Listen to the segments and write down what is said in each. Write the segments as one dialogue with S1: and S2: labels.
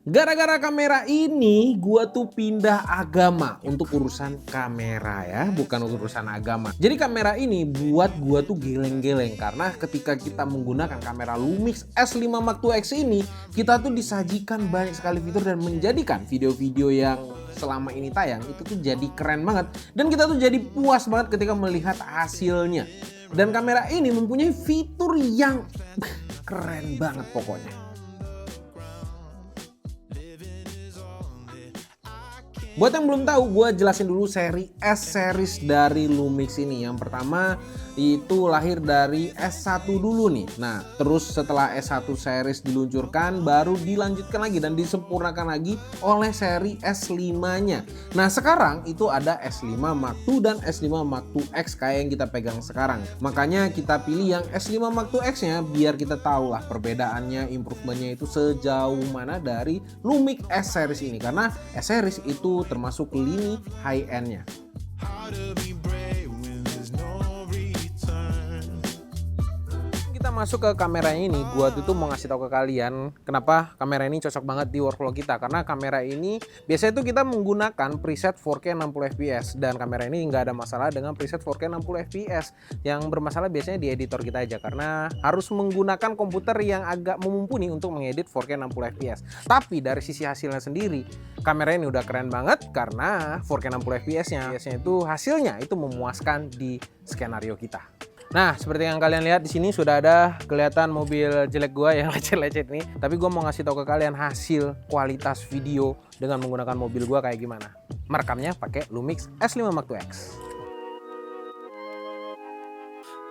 S1: Gara-gara kamera ini, gua tuh pindah agama untuk urusan kamera ya, bukan urusan agama. Jadi kamera ini buat gua tuh geleng-geleng karena ketika kita menggunakan kamera Lumix S5 Mark II X ini, kita tuh disajikan banyak sekali fitur dan menjadikan video-video yang selama ini tayang itu tuh jadi keren banget dan kita tuh jadi puas banget ketika melihat hasilnya. Dan kamera ini mempunyai fitur yang keren banget pokoknya. Buat yang belum tahu, gue jelasin dulu seri S series dari Lumix ini. Yang pertama itu lahir dari S1 dulu nih. Nah, terus setelah S1 series diluncurkan, baru dilanjutkan lagi dan disempurnakan lagi oleh seri S5-nya. Nah, sekarang itu ada S5 Mark II dan S5 Mark II X kayak yang kita pegang sekarang. Makanya kita pilih yang S5 Mark II X-nya biar kita tahu lah perbedaannya, improvementnya itu sejauh mana dari Lumix S series ini. Karena S series itu termasuk lini high end-nya. Kita masuk ke kamera ini, gua tuh mau ngasih tahu ke kalian kenapa kamera ini cocok banget di workflow kita. Karena kamera ini biasanya tuh kita menggunakan preset 4K 60 fps dan kamera ini nggak ada masalah dengan preset 4K 60 fps. Yang bermasalah biasanya di editor kita aja karena harus menggunakan komputer yang agak mumpuni untuk mengedit 4K 60 fps. Tapi dari sisi hasilnya sendiri, kamera ini udah keren banget karena 4K 60 fps-nya biasanya itu hasilnya itu memuaskan di skenario kita. Nah, seperti yang kalian lihat di sini sudah ada kelihatan mobil jelek gua yang lecet-lecet ini. Tapi gua mau ngasih tahu ke kalian hasil kualitas video dengan menggunakan mobil gua kayak gimana. Merekamnya pakai Lumix S5 Mark II X.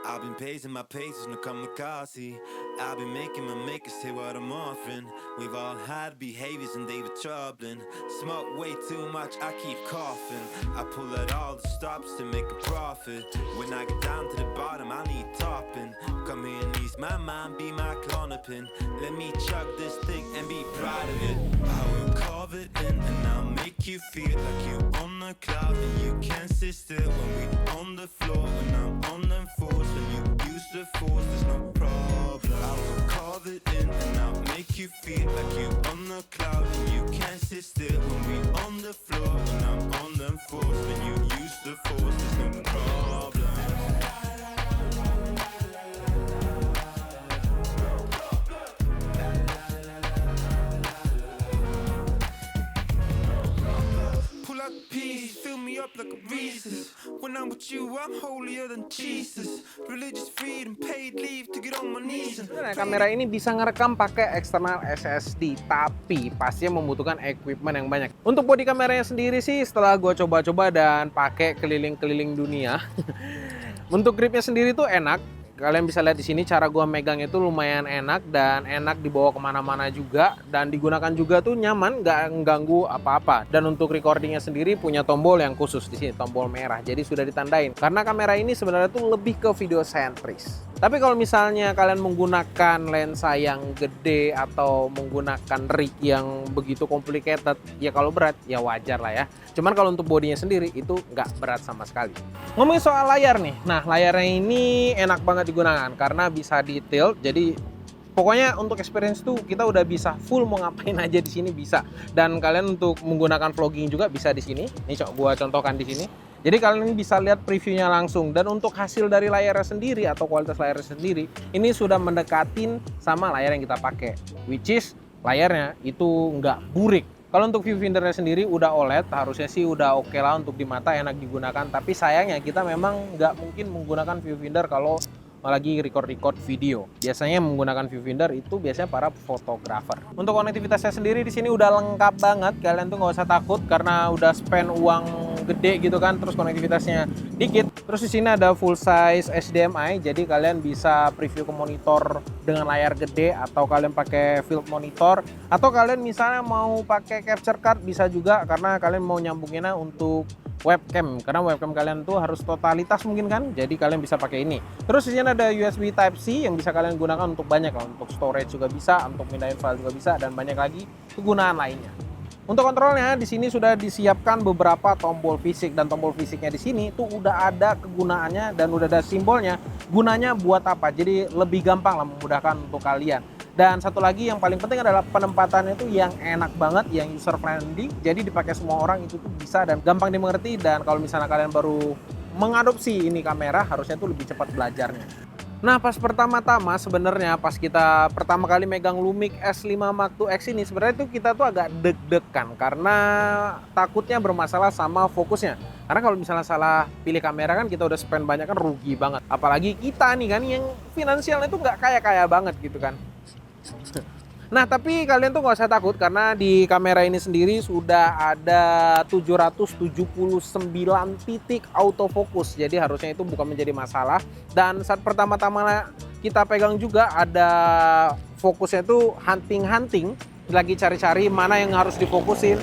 S2: I've been pacing my paces, no kamikaze. I've been making my makers say what I'm offering. We've all had behaviors and they were troubling. Smoke way too much, I keep coughing. I pull out all the stops to make a profit. When I get down to the bottom, I need topping. Come here and ease my mind, be my clonopin. Let me chug this thing and be proud of it. I will carve it in and I'll make you feel like you on the cloud and you can't sit still when we on the floor. When I'm on them floors. When you use the force, there's no problem. I will carve it in and I'll make you feel like you on the cloud and you can't sit still when we on the floor. When I'm on them force, when you use the force, there's no problem. Pull out the peas, fill me up like a Reese's. When I'm with you, I'm holier than Jesus. Religious freedom, paid leave to get on my knees.
S1: Nah, kamera ini bisa ngerekam pakai eksternal SSD, tapi pastinya membutuhkan equipment yang banyak. Untuk body kameranya sendiri sih, setelah gue coba-coba dan pakai keliling-keliling dunia, untuk gripnya sendiri tuh enak. Kalian bisa lihat di sini cara gua megang itu lumayan enak dan enak dibawa kemana-mana juga dan digunakan juga tuh nyaman, nggak mengganggu apa-apa. Dan untuk recordingnya sendiri punya tombol yang khusus di sini, tombol merah. Jadi sudah ditandain karena kamera ini sebenarnya tuh lebih ke video sentris. Tapi kalau misalnya kalian menggunakan lensa yang gede atau menggunakan rig yang begitu complicated, ya kalau berat ya wajar lah ya. Cuman kalau untuk bodinya sendiri itu nggak berat sama sekali. Ngomongin soal layar nih, nah layarnya ini enak banget digunakan karena bisa di tilt. Jadi pokoknya untuk experience tuh kita udah bisa full mau ngapain aja di sini bisa. Dan kalian untuk menggunakan vlogging juga bisa di sini. Ini gua contohkan di sini. Jadi kalian ini bisa lihat previewnya langsung dan untuk hasil dari layarnya sendiri atau kualitas layarnya sendiri ini sudah mendekatin sama layar yang kita pakai, which is layarnya itu nggak burik. Kalau untuk viewfindernya sendiri udah OLED, harusnya sih udah oke lah untuk di mata, enak digunakan. Tapi sayangnya kita memang nggak mungkin menggunakan viewfinder kalau lagi record video. Biasanya menggunakan viewfinder itu biasanya para fotografer. Untuk konektivitasnya sendiri di sini udah lengkap banget. Kalian tuh nggak usah takut karena udah spend uang gede gitu kan, terus konektivitasnya dikit. Terus di sini ada full size HDMI, jadi kalian bisa preview ke monitor dengan layar gede atau kalian pakai field monitor atau kalian misalnya mau pakai capture card bisa juga karena kalian mau nyambunginnya untuk webcam karena webcam kalian tuh harus totalitas mungkin kan, jadi kalian bisa pakai ini. Terus di sini ada USB Type-C yang bisa kalian gunakan untuk banyak lah, untuk storage juga bisa, untuk pindahin file juga bisa dan banyak lagi kegunaan lainnya. Untuk kontrolnya di sini sudah disiapkan beberapa tombol fisik dan tombol fisiknya di sini tuh udah ada kegunaannya dan udah ada simbolnya. Gunanya buat apa? Jadi lebih gampang lah memudahkan untuk kalian. Dan satu lagi yang paling penting adalah penempatannya itu yang enak banget, yang user friendly, jadi dipakai semua orang itu tuh bisa dan gampang dimengerti. Dan kalau misalnya kalian baru mengadopsi ini kamera, harusnya tuh lebih cepat belajarnya. Nah, pas pertama-tama sebenarnya pas kita pertama kali megang Lumix S5 Mark II X ini, sebenarnya itu kita tuh agak deg-degan karena takutnya bermasalah sama fokusnya. Karena kalau misalnya salah pilih kamera kan kita udah spend banyak kan, rugi banget. Apalagi kita nih kan yang finansialnya tuh nggak kaya-kaya banget gitu kan. Nah, tapi kalian tuh nggak usah takut karena di kamera ini sendiri sudah ada 779 titik autofocus. Jadi harusnya itu bukan menjadi masalah. Dan saat pertama-tama kita pegang juga ada fokusnya itu hunting-hunting, lagi cari-cari mana yang harus difokusin.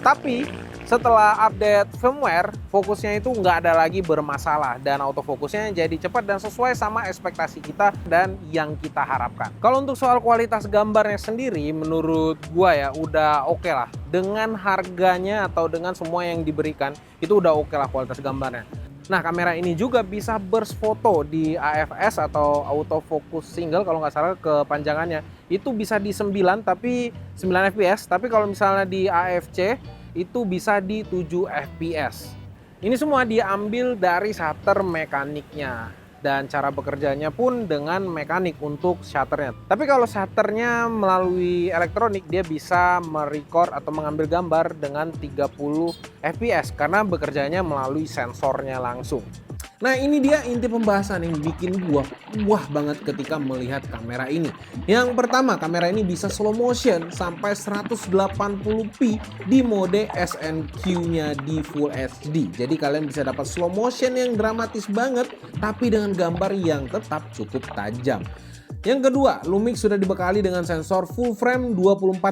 S1: Tapi setelah update firmware, fokusnya itu nggak ada lagi bermasalah dan autofokusnya jadi cepat dan sesuai sama ekspektasi kita dan yang kita harapkan. Kalau untuk soal kualitas gambarnya sendiri, menurut gua ya udah oke lah. Dengan harganya atau dengan semua yang diberikan, itu udah oke lah kualitas gambarnya. Nah, kamera ini juga bisa burst foto di AFS atau autofocus single kalau nggak salah kepanjangannya. Itu bisa di 9 tapi 9 fps, tapi kalau misalnya di AFC itu bisa di 7 fps. Ini semua diambil dari shutter mekaniknya dan cara bekerjanya pun dengan mekanik untuk shutternya. Tapi kalau shutternya melalui elektronik, dia bisa merecord atau mengambil gambar dengan 30 fps karena bekerjanya melalui sensornya langsung. Nah, ini dia inti pembahasan yang bikin gua wah banget ketika melihat kamera ini. Yang pertama, kamera ini bisa slow motion sampai 180p di mode SNQ-nya di Full HD. Jadi kalian bisa dapat slow motion yang dramatis banget tapi dengan gambar yang tetap cukup tajam. Yang kedua, Lumix sudah dibekali dengan sensor full frame 24,2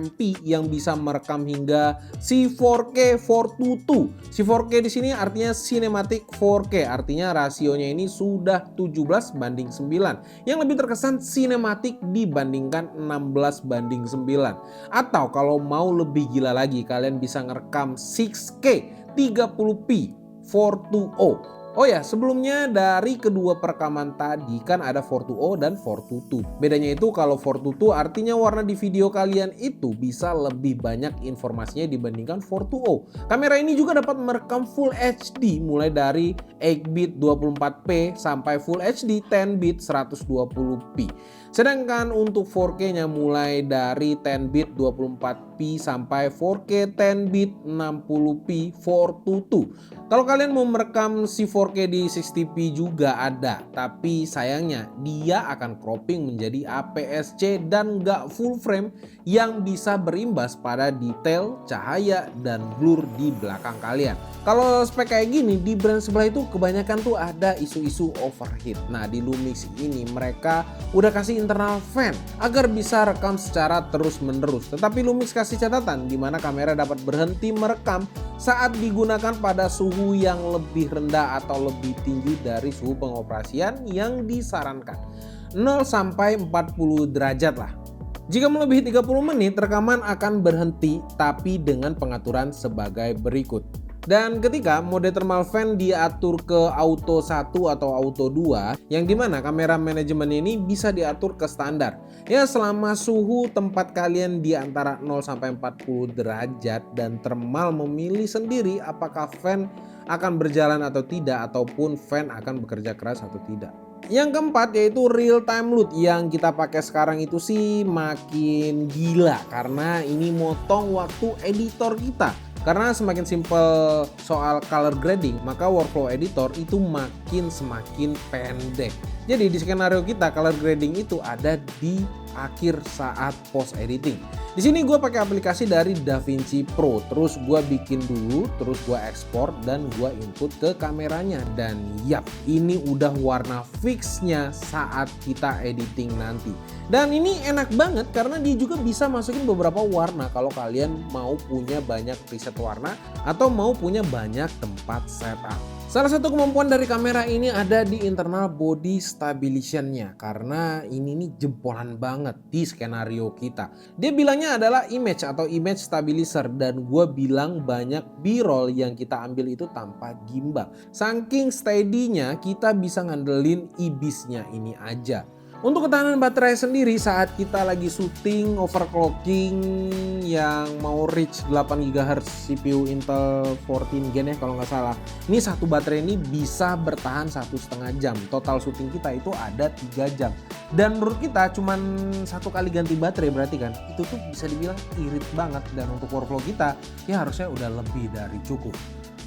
S1: MP yang bisa merekam hingga C4K 4:2. C4K di sini artinya Cinematic 4K, artinya rasionya ini sudah 17:9. Yang lebih terkesan sinematik dibandingkan 16:9. Atau kalau mau lebih gila lagi, kalian bisa ngerekam 6K 30p 420. Oh ya, sebelumnya dari kedua perekaman tadi kan ada 420 dan 422. Bedanya itu kalau 422 artinya warna di video kalian itu bisa lebih banyak informasinya dibandingkan 420. Kamera ini juga dapat merekam Full HD mulai dari 8-bit 24p sampai Full HD 10-bit 120p. Sedangkan untuk 4K-nya mulai dari 10-bit 24p sampai 4K 10-bit 60p 422. Kalau kalian mau merekam si 4K di 60p juga ada, tapi sayangnya dia akan cropping menjadi APS-C dan nggak full frame yang bisa berimbas pada detail, cahaya, dan blur di belakang kalian. Kalau spek kayak gini di brand sebelah itu kebanyakan tuh ada isu-isu overheat. Nah, di Lumix ini mereka udah kasih internal fan agar bisa rekam secara terus-menerus. Tetapi Lumix kasih catatan di mana kamera dapat berhenti merekam saat digunakan pada suhu yang lebih rendah atau lebih tinggi dari suhu pengoperasian yang disarankan. 0 sampai 40 derajat lah. Jika melebihi 30 menit, rekaman akan berhenti tapi dengan pengaturan sebagai berikut. Dan ketika mode thermal fan diatur ke auto 1 atau auto 2, yang dimana kamera manajemen ini bisa diatur ke standar. Ya, selama suhu tempat kalian di antara 0 sampai 40 derajat dan thermal memilih sendiri apakah fan akan berjalan atau tidak ataupun fan akan bekerja keras atau tidak. Yang keempat yaitu real time load yang kita pakai sekarang itu sih makin gila karena ini motong waktu editor kita. Karena semakin simple soal color grading, maka workflow editor itu semakin pendek. Jadi di skenario kita color grading itu ada di akhir saat post editing. Di sini gue pakai aplikasi dari DaVinci Pro, terus gue bikin dulu, terus gue ekspor dan gue input ke kameranya. Dan yap, ini udah warna fixnya saat kita editing nanti. Dan ini enak banget karena dia juga bisa masukin beberapa warna kalau kalian mau punya banyak preset warna atau mau punya banyak tempat setup. Salah satu kemampuan dari kamera ini ada di internal body stabilization-nya karena ini nih jempolan banget di skenario kita. Dia bilangnya adalah image atau image stabilizer dan gue bilang banyak b-roll yang kita ambil itu tanpa gimbal. Saking steady-nya kita bisa ngandelin IBIS-nya ini aja. Untuk ketahanan baterai sendiri saat kita lagi syuting overclocking yang mau reach 8 GHz CPU Intel 14 Gen ya kalau nggak salah. Ini satu baterai ini bisa bertahan 1,5 jam. Total syuting kita itu ada 3 jam. Dan menurut kita cuman satu kali ganti baterai berarti kan itu tuh bisa dibilang irit banget, dan untuk workflow kita ya harusnya udah lebih dari cukup.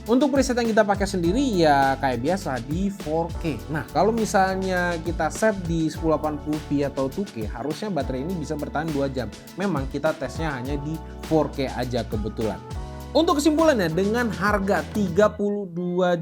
S1: Untuk preset yang kita pakai sendiri ya kayak biasa di 4K. Nah kalau misalnya kita set di 1080p atau 2K harusnya baterai ini bisa bertahan 2 jam. Memang kita tesnya hanya di 4K aja kebetulan. Untuk kesimpulannya, dengan harga 32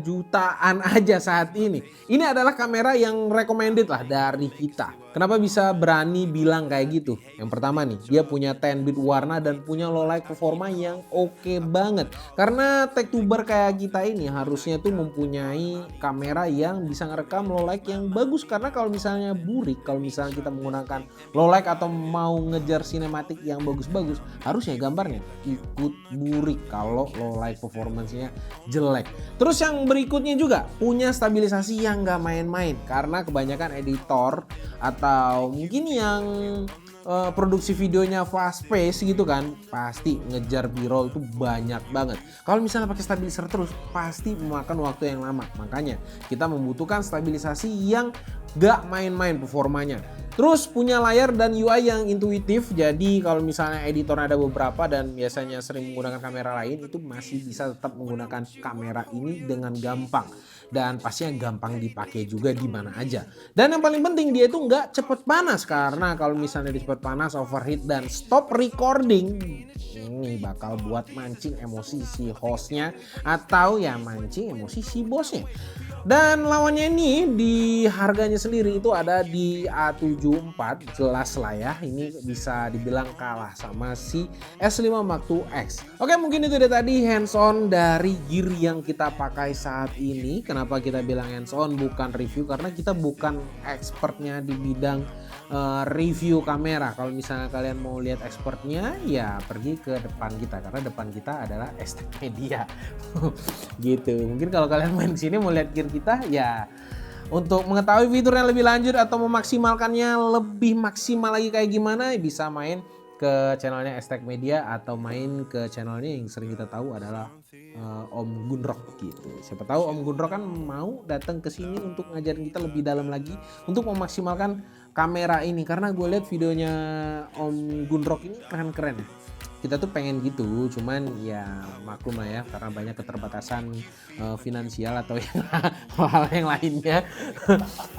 S1: jutaan aja saat ini adalah kamera yang recommended lah dari kita. Kenapa bisa berani bilang kayak gitu? Yang pertama nih, dia punya 10-bit warna dan punya low light performa yang oke banget. Karena techtuber kayak kita ini harusnya tuh mempunyai kamera yang bisa ngerekam low light yang bagus. Karena kalau misalnya burik, kalau misalnya kita menggunakan low light atau mau ngejar sinematik yang bagus-bagus, harusnya gambarnya ikut burik kalau low light performance-nya jelek. Terus yang berikutnya juga punya stabilisasi yang gak main-main, karena kebanyakan editor atau mungkin yang produksi videonya fast pace gitu kan pasti ngejar B-roll itu banyak banget. Kalau misalnya pakai stabilizer terus pasti memakan waktu yang lama. Makanya kita membutuhkan stabilisasi yang gak main-main performanya. Terus punya layar dan UI yang intuitif, jadi kalau misalnya editor ada beberapa dan biasanya sering menggunakan kamera lain, itu masih bisa tetap menggunakan kamera ini dengan gampang. Dan pastinya gampang dipakai juga di mana aja. Dan yang paling penting dia itu nggak cepet panas, karena kalau misalnya dia cepet panas, overheat dan stop recording, ini bakal buat mancing emosi si hostnya atau ya mancing emosi si bosnya. Dan lawannya ini di harganya sendiri itu ada di A74, jelas lah ya, ini bisa dibilang kalah sama si S5 Mark II X. Oke, mungkin itu dia tadi hands on dari gear yang kita pakai saat ini. Kenapa kita bilang hands on bukan review? Karena kita bukan expertnya di bidang review kamera. Kalau misalnya kalian mau lihat expertnya ya pergi ke depan kita, karena depan kita adalah Aztec Media. Gitu. Mungkin kalau kalian main di sini mau lihat gear kita ya untuk mengetahui fitur yang lebih lanjut atau memaksimalkannya lebih maksimal lagi kayak gimana, bisa main ke channelnya Aztec Media atau main ke channelnya yang sering kita tahu adalah Om Gunrok gitu. Siapa tahu Om Gunrok kan mau datang ke sini untuk ngajarin kita lebih dalam lagi untuk memaksimalkan kamera ini, karena gue lihat videonya Om Gunrok ini keren-keren. Kita tuh pengen gitu, cuman ya maklum lah ya karena banyak keterbatasan finansial atau hal-hal yang lainnya.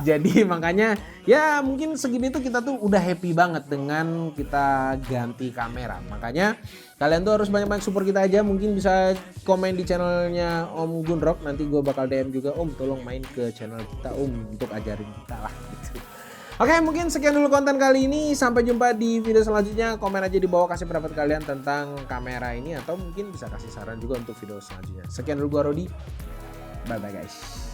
S1: Jadi makanya ya mungkin segini tuh kita tuh udah happy banget dengan kita ganti kamera. Makanya kalian tuh harus banyak-banyak support kita aja. Mungkin bisa komen di channelnya Om Gunrok, nanti gue bakal DM juga, Om tolong main ke channel kita Om untuk ajarin kita lah gitu. Oke, mungkin sekian dulu konten kali ini. Sampai jumpa di video selanjutnya. Komen aja di bawah kasih pendapat kalian tentang kamera ini, atau mungkin bisa kasih saran juga untuk video selanjutnya. Sekian dulu gua Rodi. Bye bye guys.